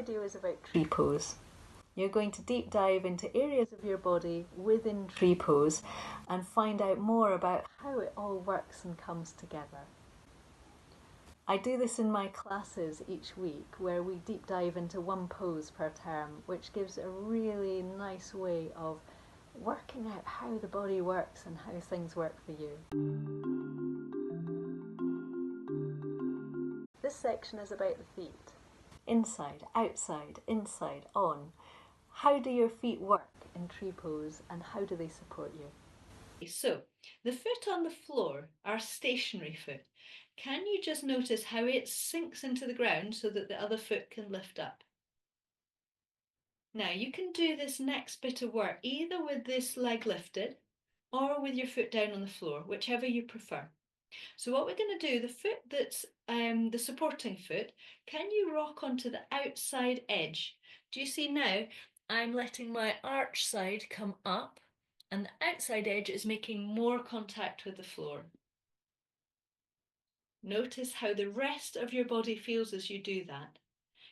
video is about tree pose. You're going to deep dive into areas of your body within tree pose and find out more about how it all works and comes together. I do this in my classes each week where we deep dive into one pose per term, which gives a really nice way of working out how the body works and how things work for you. This section is about the feet. Inside, outside, inside, on. How do your feet work in tree pose and how do they support you? So, the foot on the floor, our stationary foot, can you just notice how it sinks into the ground so that the other foot can lift up? Now, you can do this next bit of work either with this leg lifted or with your foot down on the floor, whichever you prefer. So what we're going to do, the foot that's the supporting foot, can you rock onto the outside edge? Do you see now I'm letting my arch side come up and the outside edge is making more contact with the floor. Notice how the rest of your body feels as you do that.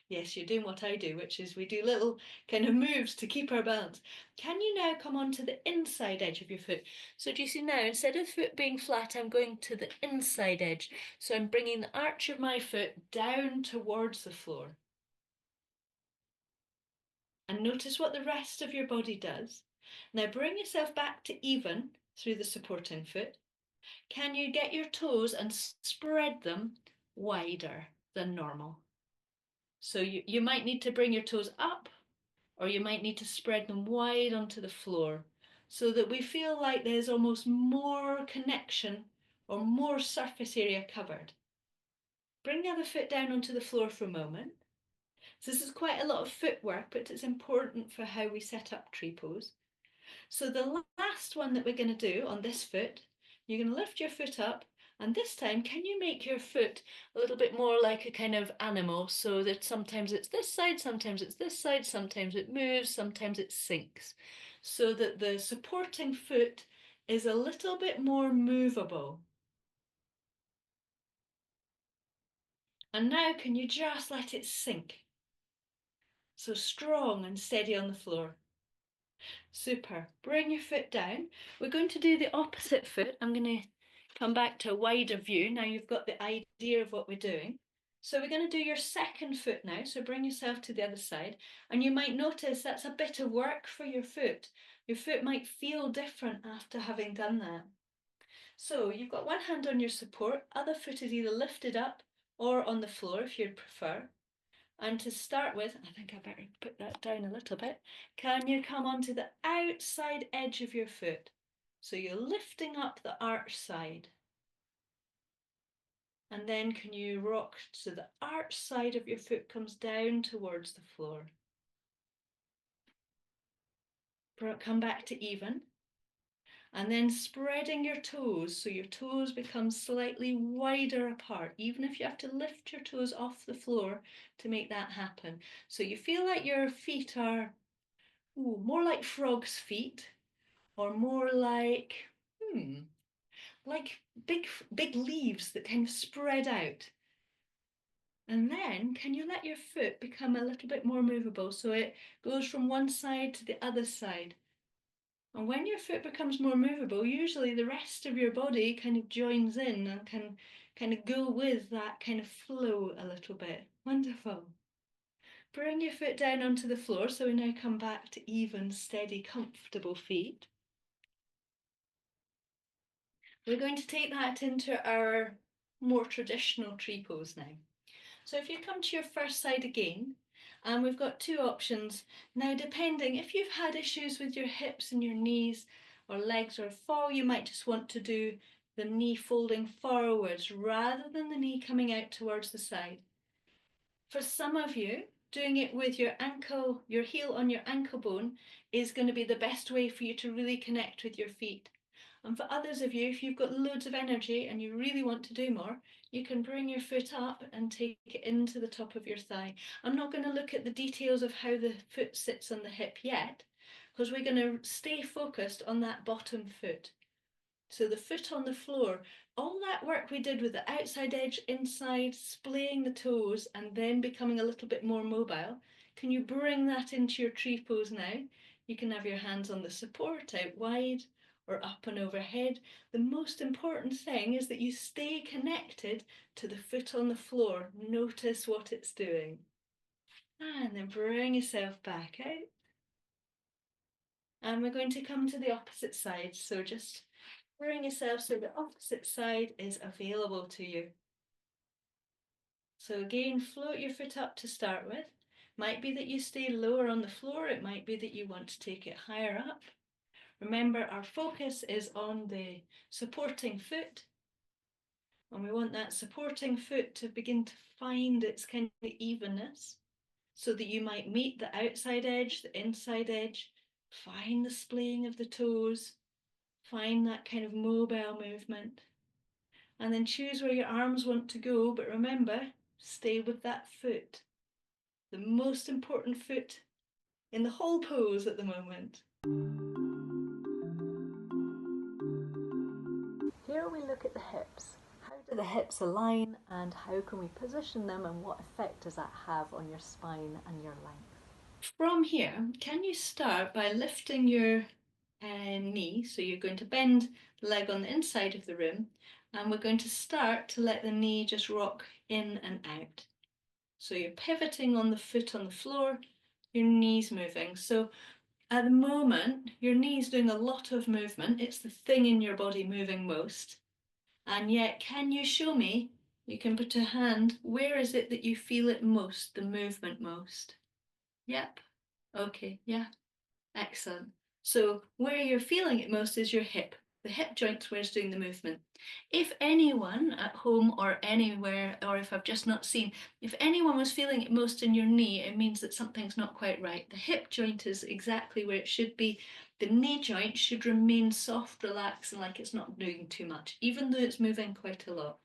Yes, you're doing what I do, which is we do little kind of moves to keep our balance. Can you now come onto the inside edge of your foot? So do you see now, instead of the foot being flat, I'm going to the inside edge. So I'm bringing the arch of my foot down towards the floor. And notice what the rest of your body does. Now bring yourself back to even through the supporting foot. Can you get your toes and spread them wider than normal? So you might need to bring your toes up or you might need to spread them wide onto the floor so that we feel like there's almost more connection or more surface area covered. Bring the other foot down onto the floor for a moment. So this is quite a lot of footwork, but it's important for how we set up tree pose. So the last one that we're going to do on this foot, you're going to lift your foot up, and this time can you make your foot a little bit more like a kind of animal, so that sometimes it's this side, sometimes it's this side, sometimes it moves, sometimes it sinks, so that the supporting foot is a little bit more movable. And now can you just let it sink? So strong and steady on the floor. Super. Bring your foot down. We're going to do the opposite foot. I'm going to come back to a wider view. Now you've got the idea of what we're doing. So we're going to do your second foot now. So bring yourself to the other side. And you might notice that's a bit of work for your foot. Your foot might feel different after having done that. So you've got one hand on your support. Other foot is either lifted up or on the floor if you'd prefer. And to start with, I think I better put that down a little bit. Can you come onto the outside edge of your foot? So you're lifting up the arch side. And then can you rock so the arch side of your foot comes down towards the floor. Come back to even. And then spreading your toes so your toes become slightly wider apart, even if you have to lift your toes off the floor to make that happen. So you feel like your feet are more like frog's feet or more like big leaves that kind of spread out. And then can you let your foot become a little bit more movable so it goes from one side to the other side? And when your foot becomes more movable, usually the rest of your body kind of joins in and can kind of go with that kind of flow a little bit. Wonderful. Bring your foot down onto the floor so we now come back to even, steady, comfortable feet. We're going to take that into our more traditional tree pose now. So if you come to your first side again, and we've got two options. Now, depending, if you've had issues with your hips and your knees or legs or a fall, you might just want to do the knee folding forwards rather than the knee coming out towards the side. For some of you, doing it with your ankle, your heel on your ankle bone is going to be the best way for you to really connect with your feet. And for others of you, if you've got loads of energy and you really want to do more, you can bring your foot up and take it into the top of your thigh. I'm not going to look at the details of how the foot sits on the hip yet, because we're going to stay focused on that bottom foot. So the foot on the floor, all that work we did with the outside edge, inside, splaying the toes, and then becoming a little bit more mobile Can you bring that into your tree pose now? You can have your hands on the support out wide or up and overhead. The most important thing is that you stay connected to the foot on the floor. Notice what it's doing. And then bring yourself back out. And we're going to come to the opposite side. So just bring yourself so the opposite side is available to you. So again, float your foot up to start with. Might be that you stay lower on the floor. It might be that you want to take it higher up. Remember, our focus is on the supporting foot. And we want that supporting foot to begin to find its kind of evenness so that you might meet the outside edge, the inside edge, find the splaying of the toes, find that kind of mobile movement. And then choose where your arms want to go, but remember, stay with that foot. The most important foot in the whole pose at the moment. Here we look at the hips. How do the hips align and how can we position them and what effect does that have on your spine and your length? From here, can you start by lifting your knee? So you're going to bend the leg on the inside of the room and we're going to start to let the knee just rock in and out. So you're pivoting on the foot on the floor, your knee's moving. So at the moment, your knee's doing a lot of movement. It's the thing in your body moving most. And yet, can you show me? You can put a hand, where is it that you feel it most, the movement most? Yep. Okay, yeah. Excellent. So where you're feeling it most is your hip. The hip joint's where it's doing the movement. If anyone at home or anywhere, or if I've just not seen, if anyone was feeling it most in your knee, it means that something's not quite right. The hip joint is exactly where it should be. The knee joint should remain soft, relaxed, and like it's not doing too much, even though it's moving quite a lot.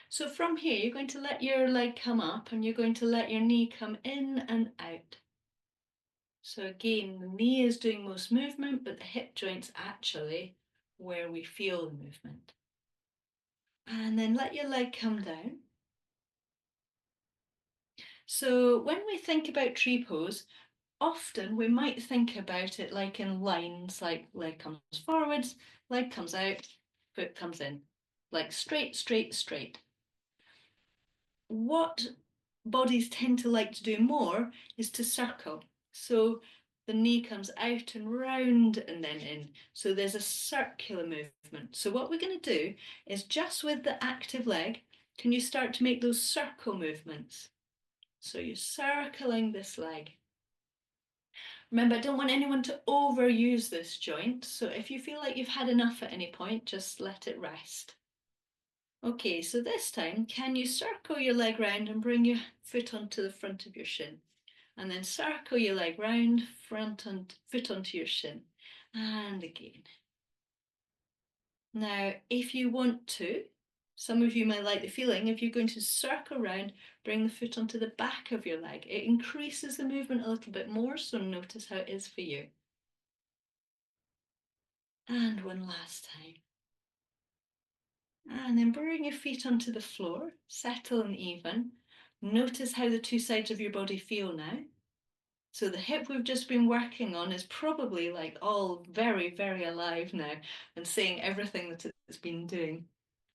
So from here, you're going to let your leg come up and you're going to let your knee come in and out. So again, the knee is doing most movement, but the hip joint's actually where we feel the movement. And then let your leg come down. So when we think about tree pose, often we might think about it like in lines, like leg comes forwards, leg comes out, foot comes in, like straight, straight, straight. What bodies tend to like to do more is to circle. So the knee comes out and round and then in. So there's a circular movement. So what we're going to do is just with the active leg, can you start to make those circle movements? So you're circling this leg. Remember, I don't want anyone to overuse this joint. So if you feel like you've had enough at any point, just let it rest. Okay, so this time, can you circle your leg round and bring your foot onto the front of your shin? And then circle your leg round, foot onto your shin. And again. Now, if you want to, some of you might like the feeling, if you're going to circle round, bring the foot onto the back of your leg. It increases the movement a little bit more, so notice how it is for you. And one last time. And then bring your feet onto the floor, settle and even. Notice how the two sides of your body feel now. So the hip we've just been working on is probably like all very, very alive now and saying everything that it's been doing.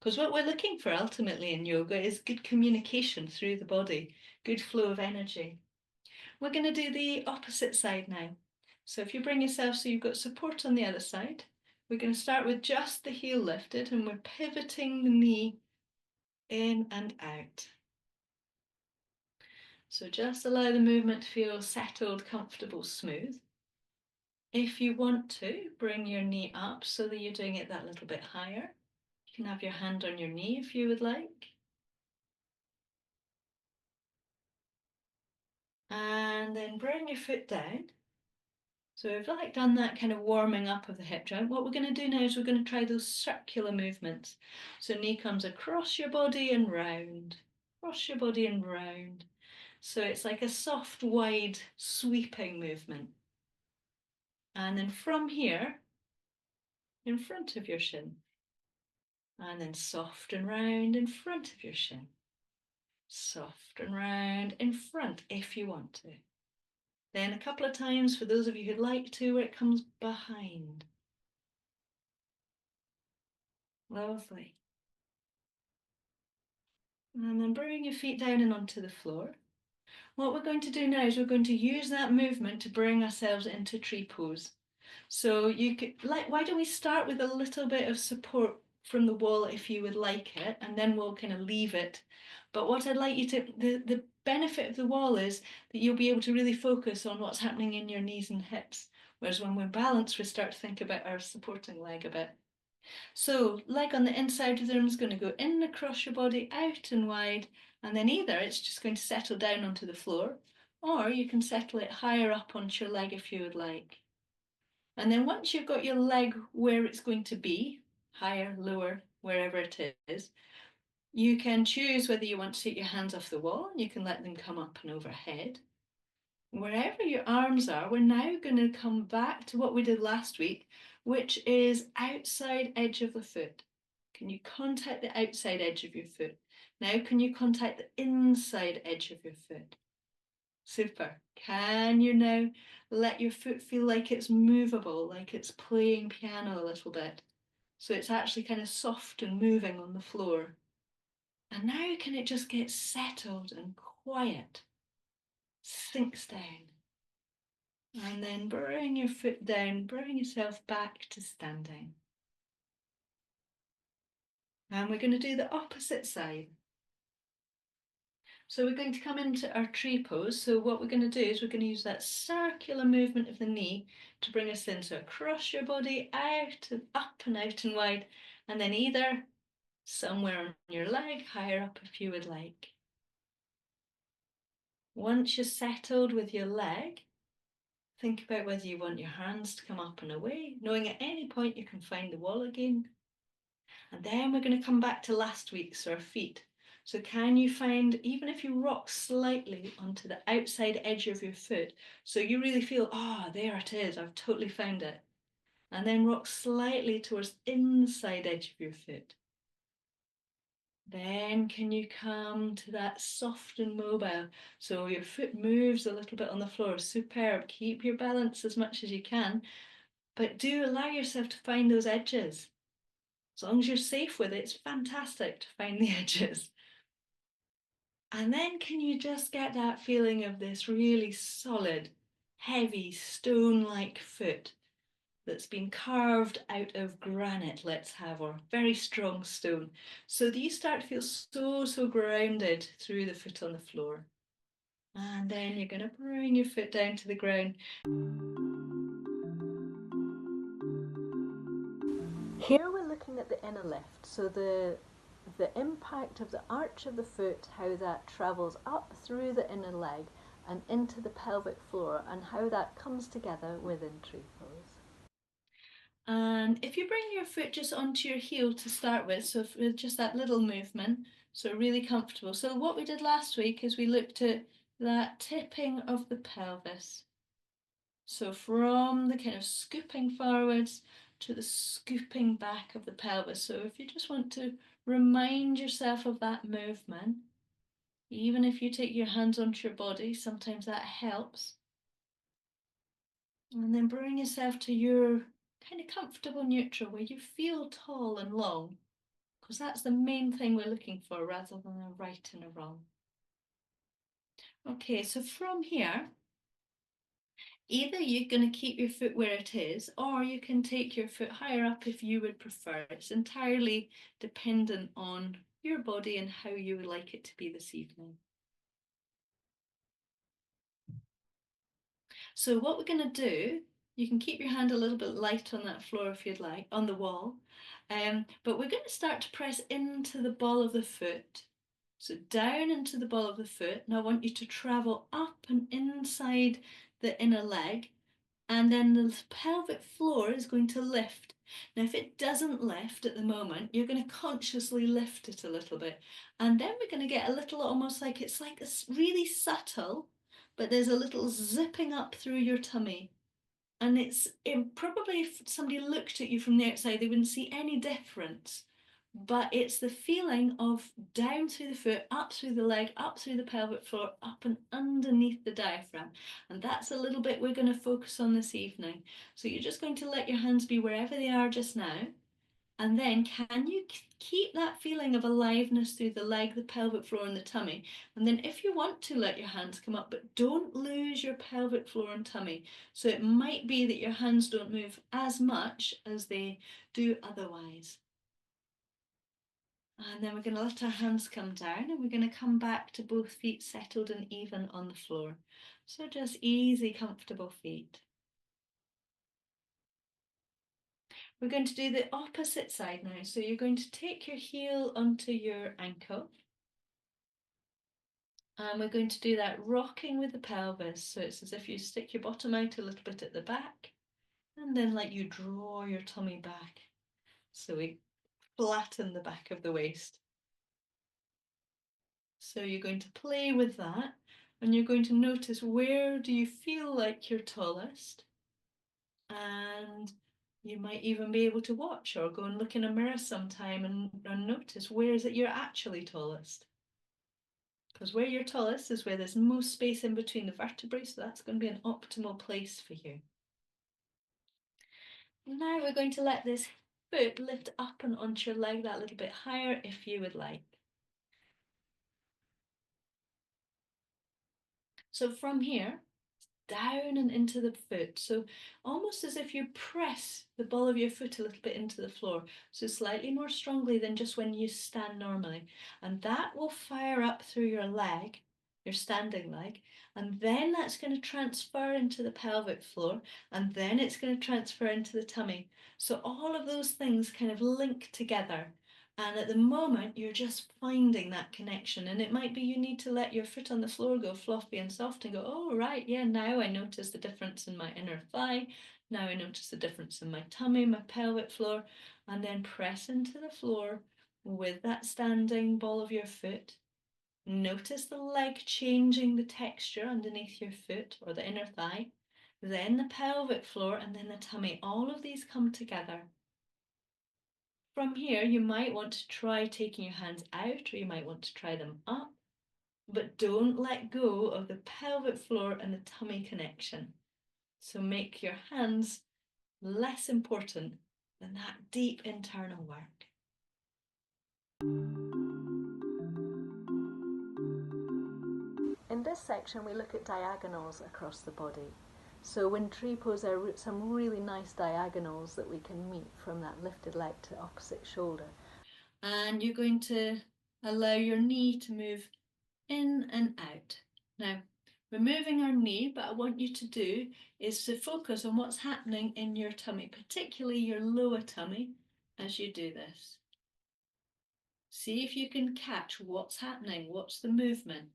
Because what we're looking for ultimately in yoga is good communication through the body, good flow of energy. We're going to do the opposite side now. So if you bring yourself so you've got support on the other side, we're going to start with just the heel lifted and we're pivoting the knee in and out. So just allow the movement to feel settled, comfortable, smooth. If you want to, bring your knee up so that you're doing it that little bit higher. You can have your hand on your knee if you would like. And then bring your foot down. So we've like done that kind of warming up of the hip joint. What we're going to do now is we're going to try those circular movements. So knee comes across your body and round, across your body and round. So it's like a soft, wide, sweeping movement. And then from here, in front of your shin. And then soft and round in front of your shin. Soft and round in front if you want to. Then a couple of times for those of you who'd like to, where it comes behind. Lovely. And then bring your feet down and onto the floor. What we're going to do now is we're going to use that movement to bring ourselves into tree pose. So you could, why don't we start with a little bit of support from the wall if you would like it, and then we'll kind of leave it. But what I'd like you to, the benefit of the wall is that you'll be able to really focus on what's happening in your knees and hips. Whereas when we're balanced, we start to think about our supporting leg a bit. So leg on the inside of the room is going to go in across your body, out and wide, and then either it's just going to settle down onto the floor, or you can settle it higher up onto your leg if you would like. And then once you've got your leg where it's going to be, higher, lower, wherever it is, you can choose whether you want to take your hands off the wall and you can let them come up and overhead. Wherever your arms are, we're now going to come back to what we did last week, which is outside edge of the foot. Can you contact the outside edge of your foot? Now can you contact the inside edge of your foot? Super. Can you now let your foot feel like it's movable, like it's playing piano a little bit? So it's actually kind of soft and moving on the floor. And now can it just get settled and quiet? Sinks down. And then bring your foot down, bring yourself back to standing. And we're going to do the opposite side. So we're going to come into our tree pose. So what we're going to do is we're going to use that circular movement of the knee to bring us in. So across your body, out and up and out and wide, and then either somewhere on your leg, higher up if you would like. Once you're settled with your leg, think about whether you want your hands to come up and away, knowing at any point you can find the wall again. And then we're going to come back to last week's, our feet. So can you find, even if you rock slightly onto the outside edge of your foot, so you really feel, there it is, I've totally found it. And then rock slightly towards the inside edge of your foot. Then can you come to that soft and mobile, so your foot moves a little bit on the floor. Superb. Keep your balance as much as you can, but do allow yourself to find those edges. As long as you're safe with it, it's fantastic to find the edges. And then can you just get that feeling of this really solid, heavy, stone-like foot that's been carved out of granite, let's have, or very strong stone, so that you start to feel so grounded through the foot on the floor. And then you're going to bring your foot down to the ground. Here we're looking at the inner lift, so the impact of the arch of the foot, how that travels up through the inner leg and into the pelvic floor, and how that comes together within tree pose. And if you bring your foot just onto your heel to start with, so with just that little movement, so really comfortable. So what we did last week is we looked at that tipping of the pelvis. So from the kind of scooping forwards to the scooping back of the pelvis. So if you just want to remind yourself of that movement, even if you take your hands onto your body, sometimes that helps. And then bring yourself to your kind of comfortable neutral where you feel tall and long, because that's the main thing we're looking for rather than a right and a wrong. Okay, so from here, either you're going to keep your foot where it is, or you can take your foot higher up if you would prefer. It's entirely dependent on your body and how you would like it to be this evening. So what we're going to do, you can keep your hand a little bit light on that floor if you'd like, on the wall, but we're going to start to press into the ball of the foot. So down into the ball of the foot. Now I want you to travel up and inside the inner leg, and then the pelvic floor is going to lift. Now if it doesn't lift at the moment, you're going to consciously lift it a little bit, and then we're going to get a little, almost like it's like a really subtle, but there's a little zipping up through your tummy. And probably if somebody looked at you from the outside, they wouldn't see any difference. but it's the feeling of down through the foot, up through the leg, up through the pelvic floor, up and underneath the diaphragm. And that's a little bit we're going to focus on this evening. So you're just going to let your hands be wherever they are just now. And then can you keep that feeling of aliveness through the leg, the pelvic floor and the tummy? And then if you want to, let your hands come up, but don't lose your pelvic floor and tummy. So it might be that your hands don't move as much as they do otherwise. And then we're going to let our hands come down and we're going to come back to both feet settled and even on the floor. So just easy, comfortable feet. We're going to do the opposite side now. So you're going to take your heel onto your ankle. And we're going to do that rocking with the pelvis. So it's as if you stick your bottom out a little bit at the back and then let you draw your tummy back. So we flatten the back of the waist. So you're going to play with that and you're going to notice where do you feel like you're tallest. And you might even be able to watch or go and look in a mirror sometime and notice where is it you're actually tallest. Because where you're tallest is where there's most space in between the vertebrae, so that's going to be an optimal place for you. Now we're going to let this foot lift up and onto your leg that little bit higher if you would like. So from here, down and into the foot. So almost as if you press the ball of your foot a little bit into the floor. So slightly more strongly than just when you stand normally. And that will fire up through your leg, your standing leg. And then that's going to transfer into the pelvic floor. And then it's going to transfer into the tummy. So all of those things kind of link together. And at the moment, you're just finding that connection. And it might be you need to let your foot on the floor go floppy and soft and go, oh, right, yeah, now I notice the difference in my inner thigh. Now I notice the difference in my tummy, my pelvic floor. And then press into the floor with that standing ball of your foot. Notice the leg changing the texture underneath your foot or the inner thigh. Then the pelvic floor and then the tummy. All of these come together. From here, you might want to try taking your hands out or you might want to try them up, but don't let go of the pelvic floor and the tummy connection. So make your hands less important than that deep internal work. In this section, we look at diagonals across the body. So in tree pose, there are some really nice diagonals that we can meet from that lifted leg to opposite shoulder. And you're going to allow your knee to move in and out. Now, we're moving our knee, but I want you to do is to focus on what's happening in your tummy, particularly your lower tummy, as you do this. See if you can catch what's happening, what's the movement.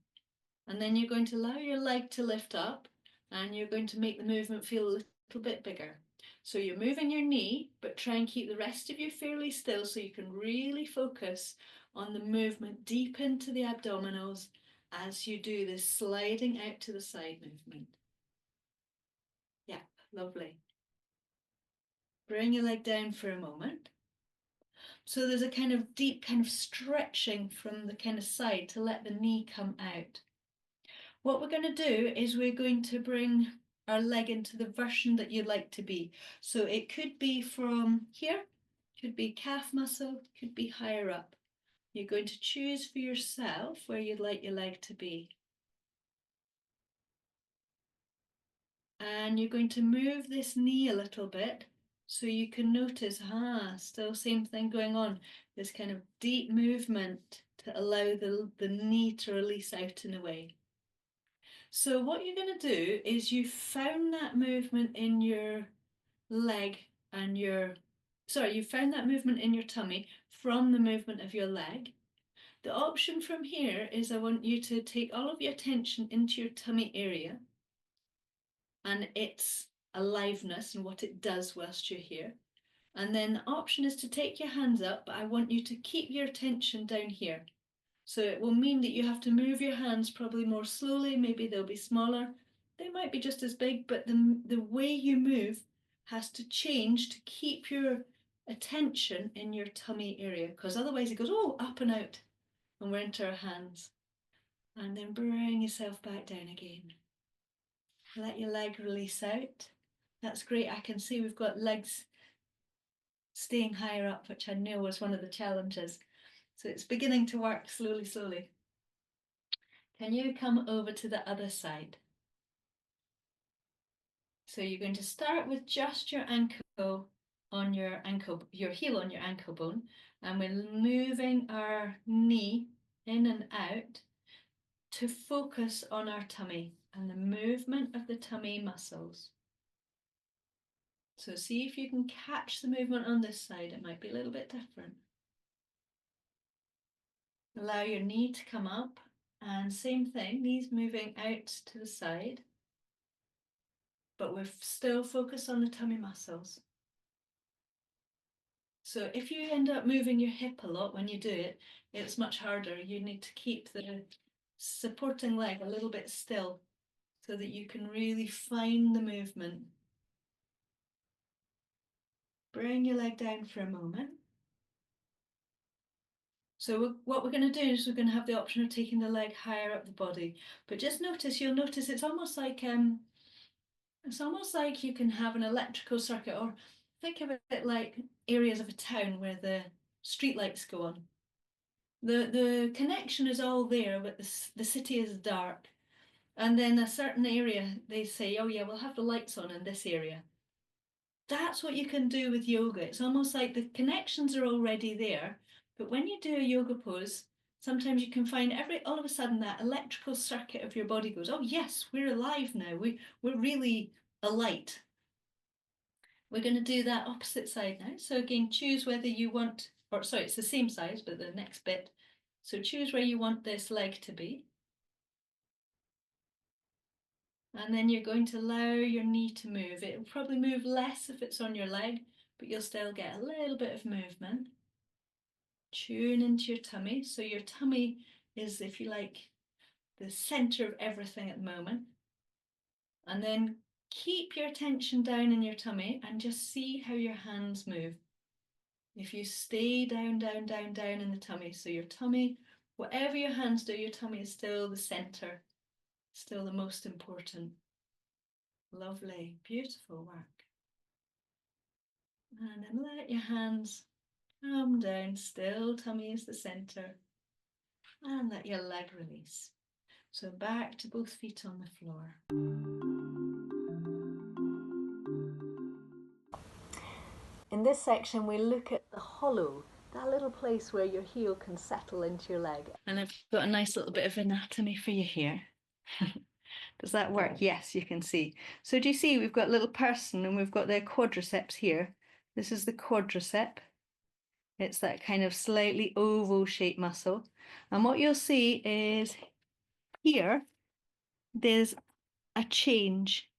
And then you're going to allow your leg to lift up and you're going to make the movement feel a little bit bigger. So you're moving your knee, but try and keep the rest of you fairly still so you can really focus on the movement deep into the abdominals as you do this sliding out to the side movement. Yeah, lovely. Bring your leg down for a moment. So there's a kind of deep kind of stretching from the kind of side to let the knee come out. What we're going to do is we're going to bring our leg into the version that you'd like to be. So it could be from here, could be calf muscle, could be higher up. You're going to choose for yourself where you'd like your leg to be. And you're going to move this knee a little bit so you can notice, still same thing going on. This kind of deep movement to allow the knee to release out and away. So what you're going to do is you found that movement in your leg and you found that movement in your tummy from the movement of your leg. The option from here is I want you to take all of your attention into your tummy area and its aliveness and what it does whilst you're here. And then the option is to take your hands up, but I want you to keep your attention down here. So it will mean that you have to move your hands probably more slowly, maybe they'll be smaller. They might be just as big, but the way you move has to change to keep your attention in your tummy area, because otherwise it goes, oh, up and out, and we're into our hands. And then bring yourself back down again. Let your leg release out. That's great. I can see we've got legs staying higher up, which I know was one of the challenges. So it's beginning to work slowly, slowly. Can you come over to the other side? So you're going to start with just your ankle on your heel on your ankle bone, and we're moving our knee in and out to focus on our tummy and the movement of the tummy muscles. So see if you can catch the movement on this side. It might be a little bit different. Allow your knee to come up, and same thing, knees moving out to the side, but we're still focused on the tummy muscles. So if you end up moving your hip a lot when you do it, it's much harder. You need to keep the supporting leg a little bit still so that you can really find the movement. Bring your leg down for a moment. So what we're going to do is we're going to have the option of taking the leg higher up the body. But just notice, you'll notice it's almost like you can have an electrical circuit, or think of it like areas of a town where the street lights go on. The connection is all there, but the city is dark. And then a certain area, they say, oh yeah, we'll have the lights on in this area. That's what you can do with yoga. It's almost like the connections are already there, but when you do a yoga pose, sometimes you can find all of a sudden that electrical circuit of your body goes, oh yes, we're alive now. We're really alight. We're going to do that opposite side now. So again, choose whether you want, or sorry, it's the same size, but the next bit. So choose where you want this leg to be. And then you're going to allow your knee to move. It will probably move less if it's on your leg, but you'll still get a little bit of movement. Tune into your tummy. So your tummy is, if you like, the center of everything at the moment. And then keep your attention down in your tummy and just see how your hands move. If you stay down, down, down, down in the tummy, so your tummy, whatever your hands do, your tummy is still the center, still the most important. Lovely, beautiful work. And then let your hands come down, still tummy is the center. And let your leg release. So back to both feet on the floor. In this section, we look at the hollow, that little place where your heel can settle into your leg. And I've got a nice little bit of anatomy for you here. Does that work? Yes, you can see. So do you see we've got a little person and we've got their quadriceps here. This is the quadricep. It's that kind of slightly oval shaped muscle. And what you'll see is here, there's a change.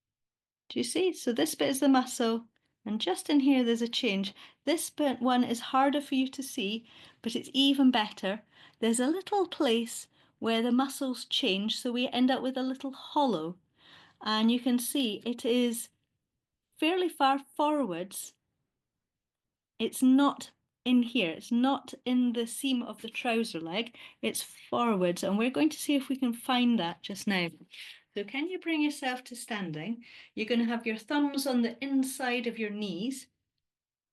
Do you see? So this bit is the muscle, and just in here there's a change. This bit one is harder for you to see, but it's even better. There's a little place where the muscles change, so we end up with a little hollow. And you can see it is fairly far forwards. It's not in here. It's not in the seam of the trouser leg. It's forwards, and we're going to see if we can find that just now. So can you bring yourself to standing? You're going to have your thumbs on the inside of your knees.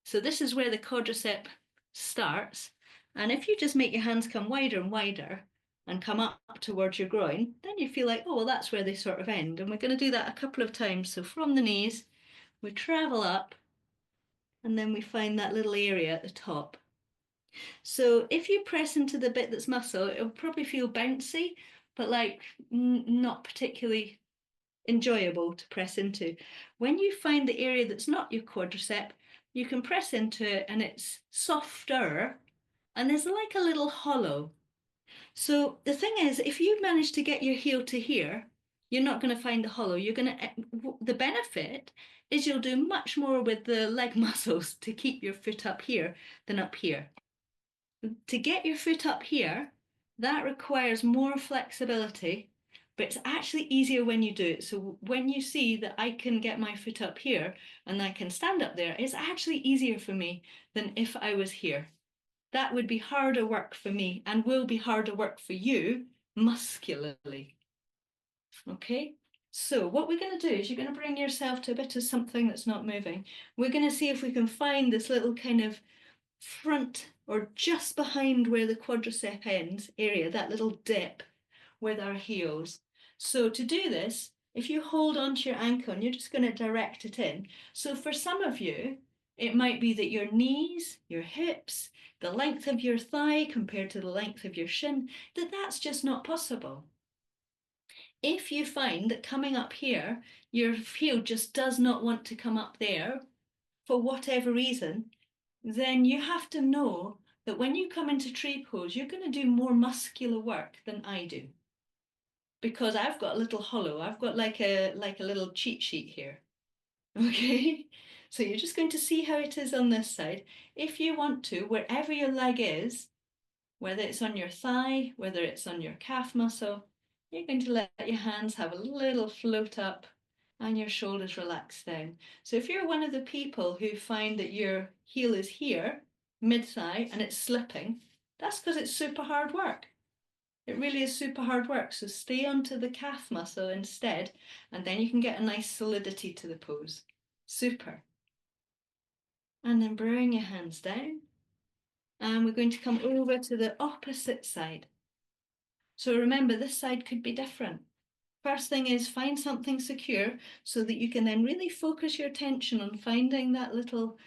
So this is where the quadricep starts. And if you just make your hands come wider and wider and come up towards your groin, then you feel like, oh, well, that's where they sort of end. And we're going to do that a couple of times. So from the knees, we travel up, and then we find that little area at the top. So if you press into the bit that's muscle, it'll probably feel bouncy, but like not particularly enjoyable to press into. When you find the area that's not your quadricep, you can press into it and it's softer and there's like a little hollow. So the thing is, if you manage to get your heel to here, you're not going to find the hollow. The benefit is you'll do much more with the leg muscles to keep your foot up here than up here. To get your foot up here, that requires more flexibility But it's actually easier when you do it. So when you see that I can get my foot up here and I can stand up there, it's actually easier for me than if I was here. That would be harder work for me and will be harder work for you muscularly. Okay? So what we're going to do is you're going to bring yourself to a bit of something that's not moving. We're going to see if we can find this little kind of front or just behind where the quadricep ends area, that little dip with our heels. So to do this, if you hold onto your ankle and you're just going to direct it in. So for some of you, it might be that your knees, your hips, the length of your thigh compared to the length of your shin, that's just not possible. If you find that coming up here, your heel just does not want to come up there for whatever reason, then you have to know that when you come into tree pose, you're going to do more muscular work than I do. Because I've got a little hollow, I've got like a little cheat sheet here. Okay, so you're just going to see how it is on this side. If you want to, wherever your leg is, whether it's on your thigh, whether it's on your calf muscle, you're going to let your hands have a little float up and your shoulders relax down. So if you're one of the people who find that your heel is here, mid-thigh, and it's slipping, that's because it's super hard work. It really is super hard work. So stay onto the calf muscle instead, and then you can get a nice solidity to the pose. Super. And then bring your hands down. And we're going to come over to the opposite side. So remember, this side could be different. First thing is find something secure so that you can then really focus your attention on finding that little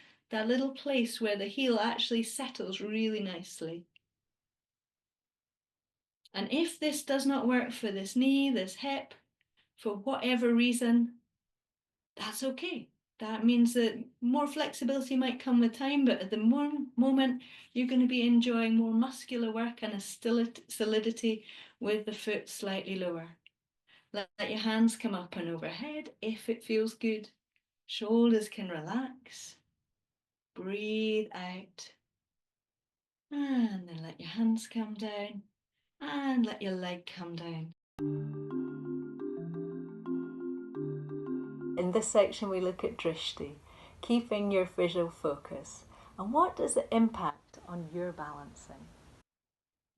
place where the heel actually settles really nicely. And if this does not work for this knee, this hip, for whatever reason, that's okay. That means that more flexibility might come with time, but at the moment, you're going to be enjoying more muscular work and a solidity with the foot slightly lower. Let your hands come up and overhead if it feels good. Shoulders can relax. Breathe out. And then let your hands come down. And let your leg come down. In this section we look at drishti, keeping your visual focus. And what does it impact on your balancing?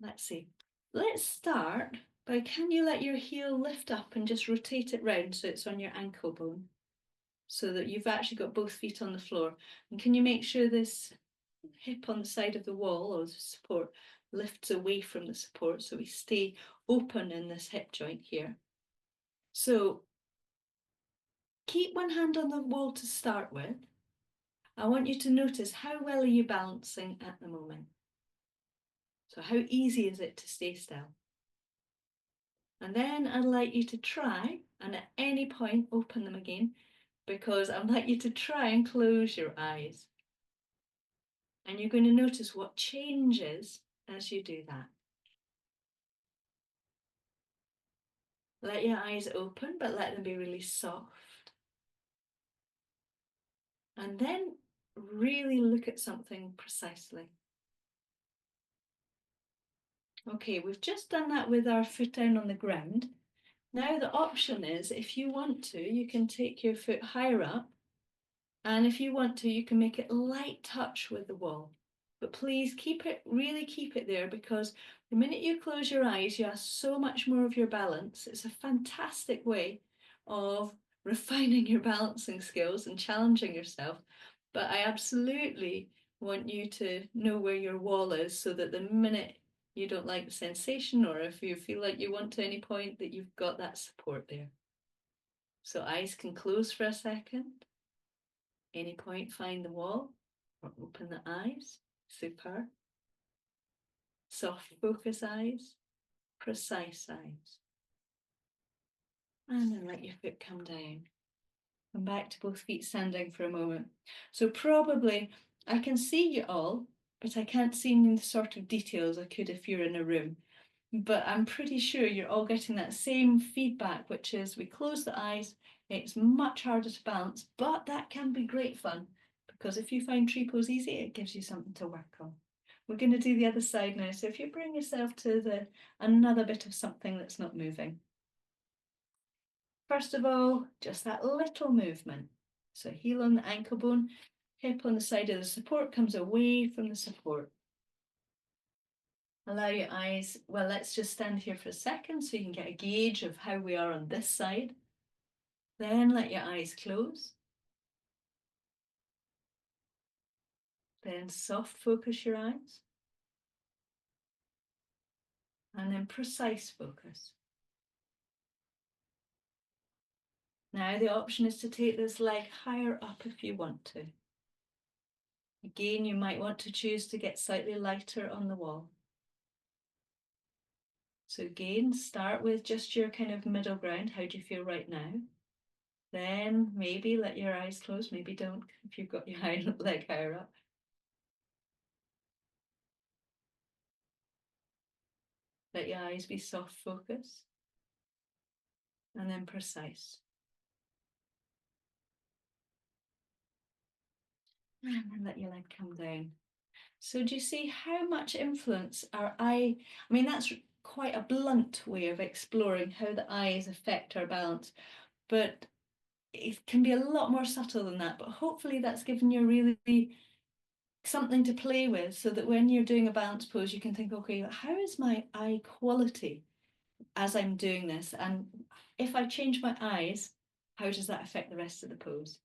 Let's see. Let's start by, can you let your heel lift up and just rotate it round so it's on your ankle bone, so that you've actually got both feet on the floor? And can you make sure this hip on the side of the wall or the support lifts away from the support so we stay open in this hip joint here? So keep one hand on the wall to start with. I want you to notice, how well are you balancing at the moment? So how easy is it to stay still? And then I'd like you to try, and at any point open them again, because I'd like you to try and close your eyes. And you're going to notice what changes as you do that. Let your eyes open, but let them be really soft. And then really look at something precisely. Okay, we've just done that with our foot down on the ground. Now the option is, if you want to, you can take your foot higher up, and if you want to, you can make it light touch with the wall. But please really keep it there, because the minute you close your eyes, you have so much more of your balance. It's a fantastic way of refining your balancing skills and challenging yourself. But I absolutely want you to know where your wall is, so that the minute you don't like the sensation, or if you feel like you want to any point, that you've got that support there. So eyes can close for a second. Any point, find the wall or open the eyes. Super. Soft focus eyes, precise eyes. And then let your foot come down. Come back to both feet standing for a moment. So probably I can see you all, but I can't see the sort of details I could if you're in a room. But I'm pretty sure you're all getting that same feedback, which is we close the eyes, it's much harder to balance, but that can be great fun, because if you find tree pose easy, it gives you something to work on. We're going to do the other side now. So if you bring yourself to another bit of something that's not moving. First of all, just that little movement. So heel on the ankle bone, hip on the side of the support comes away from the support. Allow your eyes, well, let's just stand here for a second so you can get a gauge of how we are on this side. Then let your eyes close. Then soft focus your eyes. And then precise focus. Now the option is to take this leg higher up if you want to. Again, you might want to choose to get slightly lighter on the wall. So again, start with just your kind of middle ground. How do you feel right now? Then maybe let your eyes close. Maybe don't if you've got your leg higher up. Let your eyes be soft focus. And then precise. And then let your leg come down. So do you see how much influence our eye, I mean, that's quite a blunt way of exploring how the eyes affect our balance, but it can be a lot more subtle than that. But hopefully that's given you really something to play with so that when you're doing a balance pose, you can think, okay, how is my eye quality as I'm doing this? And if I change my eyes, how does that affect the rest of the pose?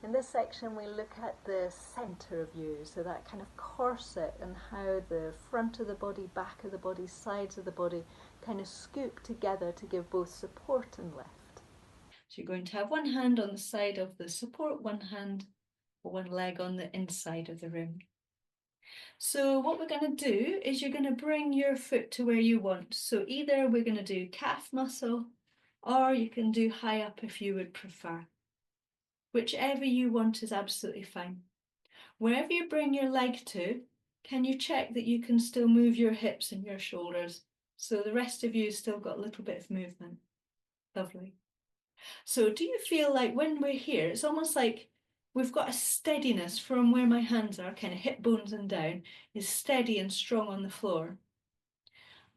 In this section we look at the centre of you, so that kind of corset and how the front of the body, back of the body, sides of the body kind of scoop together to give both support and lift. So you're going to have one hand on the side of the support, one hand or one leg on the inside of the rim. So what we're going to do is you're going to bring your foot to where you want. So either we're going to do calf muscle or you can do high up if you would prefer. Whichever you want is absolutely fine. Wherever you bring your leg to, can you check that you can still move your hips and your shoulders? So the rest of you still got a little bit of movement. Lovely. So do you feel like when we're here, it's almost like we've got a steadiness from where my hands are, kind of hip bones and down, is steady and strong on the floor.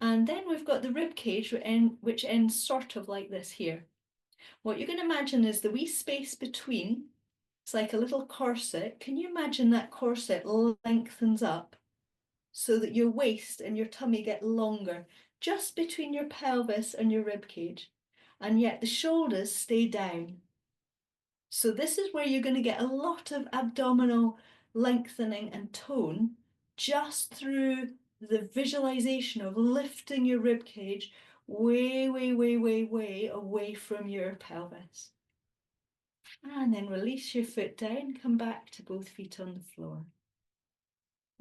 And then we've got the rib cage, which ends sort of like this here. What you can imagine is the wee space between, it's like a little corset. Can you imagine that corset lengthens up so that your waist and your tummy get longer, just between your pelvis and your rib cage, and yet the shoulders stay down. So this is where you're going to get a lot of abdominal lengthening and tone just through the visualization of lifting your rib cage way, way, way, way, way away from your pelvis. And then release your foot down, come back to both feet on the floor.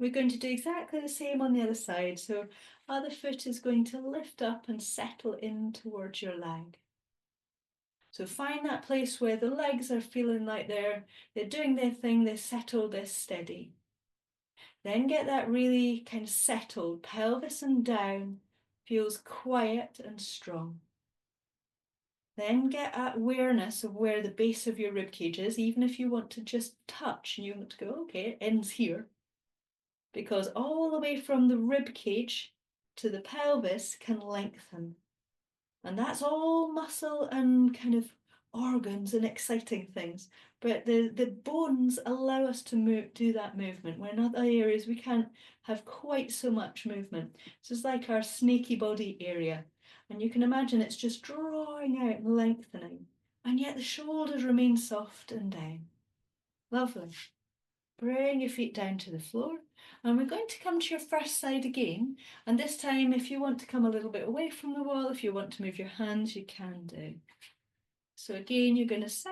We're going to do exactly the same on the other side. So other foot is going to lift up and settle in towards your leg. So find that place where the legs are feeling like they're doing their thing, they're settled, they're steady. Then get that really kind of settled, pelvis and down, feels quiet and strong. Then get awareness of where the base of your rib cage is, even if you want to just touch and you want to go, okay, it ends here. Because all the way from the rib cage to the pelvis can lengthen. And that's all muscle and kind of organs and exciting things. But the bones allow us to do that movement, where in other areas we can't have quite so much movement. So it's like our snaky body area. And you can imagine it's just drawing out and lengthening. And yet the shoulders remain soft and down. Lovely. Bring your feet down to the floor. And we're going to come to your first side again. And this time, if you want to come a little bit away from the wall, if you want to move your hands, you can do. So again, you're going to